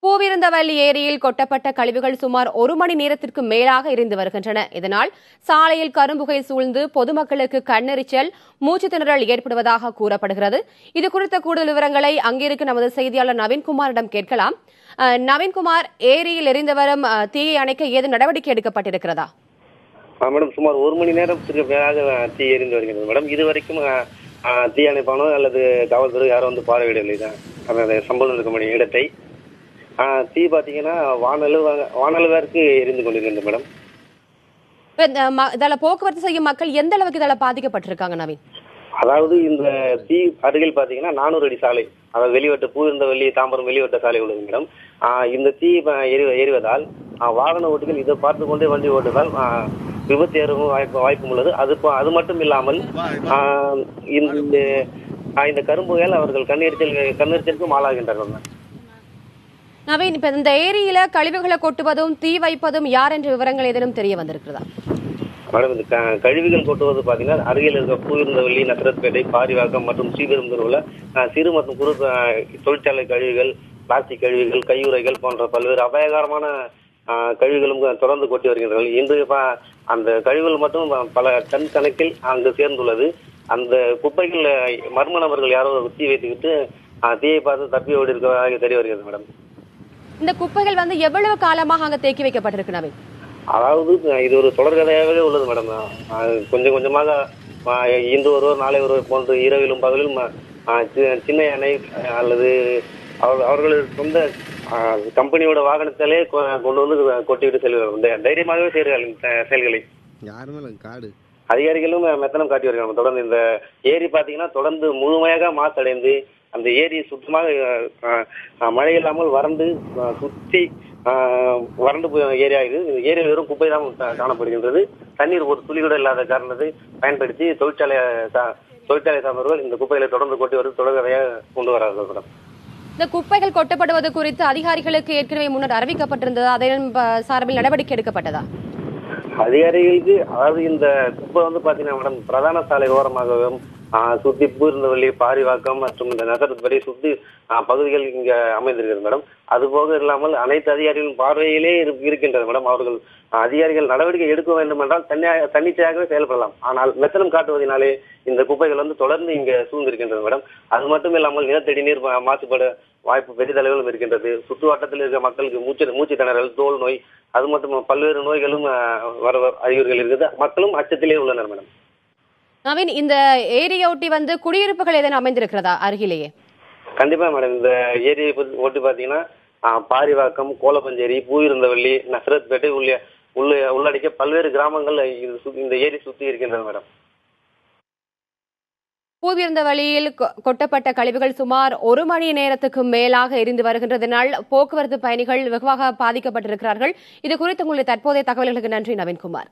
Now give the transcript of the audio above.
பூவிருந்தவல்லி ஏரியில் கொட்டப்பட்ட கழிவுகள் சுமார் 1 மணி நேரத்திற்கு மேலாக எரிந்து வருகின்றன. இதனால் சாலையில் கரும்புகை சூழ்ந்து பொதுமக்களுக்கு கண்ணெரிச்சல், மூச்சுத் திணறல் ஏற்படுவதாக கூறப்படுகிறது. இதுகுறித்த கூடுதல் விவரங்களை அங்கிருக்கும் நமது செய்தியாளர் நவீன்குமாரிடம் கேட்கலாம். நவீன்குமார், ஏரியில் எரிந்து வரும் தீயை அணைக்க ஏதும் நடவடிக்கை எடுக்கப்பட்டிருக்கிறதா? மேடம், சுமார் 1 மணி நேரத்திற்கு மேலாக தீ எரிந்து வருகிறது மேடம். இதுவரைக்கும் தீ அணைப்பானோ அல்லது காவல்துறை யாரும் வந்து பார்வையிடவில்லை தான் அந்த சம்பவம் இருக்கக்கூடிய இடத்தை. தீ பாத்தீங்கன்னா வானளவிற்கு எரிந்து கொண்டிருக்கின்றது மேடம். இதால போக்குவரத்து செய்யும் மக்கள் எந்த அளவுக்கு இதால பாதிக்கப்பட்டிருக்காங்க நவீன்? அதாவது இந்த தீ அருகில் பாத்தீங்கன்னா 400 அடி சாலை, அதாவது வெளிவட்ட பூவிருந்தவல்லி தாம்பரம் வெளிவட்ட சாலை உள்ளது மேடம். இந்த தீ எரிவதால் வாகன ஓட்டிகள் இதை பார்த்து கொண்டே வண்டி ஓட்டுவதால் விபத்து ஏறவும் வாய்ப்பும் உள்ளது. அது மட்டும் இல்லாமல் இந்த கரும்புகையால் அவர்கள் கண்ணெரிச்சலுக்கும் ஆளாகின்றார்கள். நவீன், இப்ப இந்த ஏரியில கழிவுகளை கொட்டுவதும் தீ வைப்பதும் யார் என்ற விவரங்கள் ஏதேனும் தெரிய வந்திருக்கிறதா? மேடம், இந்த கழிவுகள் கொட்டுவது பாத்தீங்கன்னா அருகில் இருக்க பூவிருந்தவல்லி, நசரத்பேட்டை, பாரிவாக்கம் மற்றும் ஸ்ரீபெரும்புதூர் உள்ள சிறு மற்றும் குறு தொழிற்சாலை கழிவுகள், பிளாஸ்டிக் கழிவுகள், கையுறைகள் போன்ற பல்வேறு அபாயகரமான கழிவுகளும் தொடர்ந்து கொட்டி வருகின்றனர். இன்று அந்த கழிவுகள் மட்டும் பல டன் கணக்கில் அங்கு சேர்ந்துள்ளது. அந்த குப்பைகள் மர்ம நபர்கள் யாரோ தீ வைத்துக்கிட்டு தீயை பார்த்து தப்பி ஓடி இருப்பதாக தெரிய வருகிறது மேடம். இந்த குப்பைகள் எவ்வளவு காலமாக அங்க தேக்கி வைக்கப்பட்டிருக்கு நவீன்? அதாவது இது ஒரு தொடர்கதையாகவே உள்ளது மேடம். கொஞ்சம் கொஞ்சமாக இன்று ஒருவர் நாளை ஒருவர் போன்று இரவிலும் பகலிலும் சின்ன யானை அல்லது அவர்களது சொந்த கம்பெனியோட வாகனத்திலே கொண்டு வந்து கொட்டிவிட்டு செல்கிறார்கள். தைரியமாகவே செய்கிறார்கள் செயல்களை. அதிகாரிகளும் மெத்தனம் காட்டி வருகிறார்கள். தொடர்ந்து இந்த ஏரி பாத்தீங்கன்னா தொடர்ந்து முழுமையாக மாசடைந்து அந்த ஏரி சுத்தமாக மழை இல்லாமல் வறண்டு சுற்றி வறண்டு போய் ஏரியா இது. ஏரியில் வெறும் குப்பை தான் காணப்படுகின்றது. தண்ணீர் ஒரு துளி கூட இல்லாத காரணத்தை பயன்படுத்தி தொழிற்சாலை சார்ந்தவர்கள் இந்த குப்பைகளை தொடர்ந்து கொட்டி வருவது தொடர்கதையாக கொண்டு வரார்கள் மேடம். இந்த குப்பைகள் கொட்டப்படுவது குறித்து அதிகாரிகளுக்கு ஏற்கனவே முன்னர் அறிவிக்கப்பட்டிருந்ததா? அதன் சார்பில் நடவடிக்கை எடுக்கப்பட்டதா? அதிகாரிகளுக்கு அதாவது இந்த குப்பை பாத்தீங்கன்னா மேடம் பிரதான சாலை ஓரமாகவும் சுத்தி பூவிருந்தவல்லி, பாரிவாக்கம் மற்றும் இந்த நகரத்துப்படி சுத்தி பகுதிகள் இங்க அமைந்திருக்கிறது மேடம். அது போக இல்லாமல் அனைத்து அதிகாரிகளின் பார்வையிலே இருக்கின்றது மேடம். அவர்கள் அதிகாரிகள் நடவடிக்கை எடுக்க வேண்டும் என்றால் தன்னிச்சையாகவே செயல்படலாம். ஆனால் மெத்தனம் காட்டுவதனாலே இந்த குப்பைகள் தொடர்ந்து இங்க சூழ்ந்திருக்கின்றது மேடம். அது மட்டும் இல்லாமல் நிலத்தடி நீர் மாசுபட வாய்ப்பு பெரிதளவிலும் இருக்கின்றது. சுற்று வட்டத்தில் இருக்க மக்களுக்கு மூச்சு திணறல், தோல் நோய், அது மட்டும் பல்வேறு நோய்களும் வர அறிகுறிகள் இருக்குது. மக்களும் அச்சத்திலே உள்ளனர் மேடம். நவீன், இந்த ஏரியொட்டி குடியிருப்புகள் ஏதேனும் அமைந்திருக்கிறதா அருகிலேயே? கண்டிப்பா மேடம். இந்த ஏரியை ஒட்டி பாத்தீங்கன்னா பாரிவாக்கம், கோலப்பஞ்சேரி, பூவிருந்தவல்லி, நசரத்பேட்டை உள்ளடக்கிய பல்வேறு கிராமங்கள் இந்த ஏரி சுத்தி இருக்கின்றன மேடம். பூவிருந்தவல்லியில் கொட்டப்பட்ட கழிவுகள் சுமார் 1 மணி நேரத்துக்கு மேலாக எரிந்து வருகின்றதனால் போக்குவரத்து பயணிகள் வெகுவாக பாதிக்கப்பட்டிருக்கிறார்கள். இது குறித்து உங்களுடைய தற்போதைய தகவல்களுக்கு நன்றி நவீன்குமார்.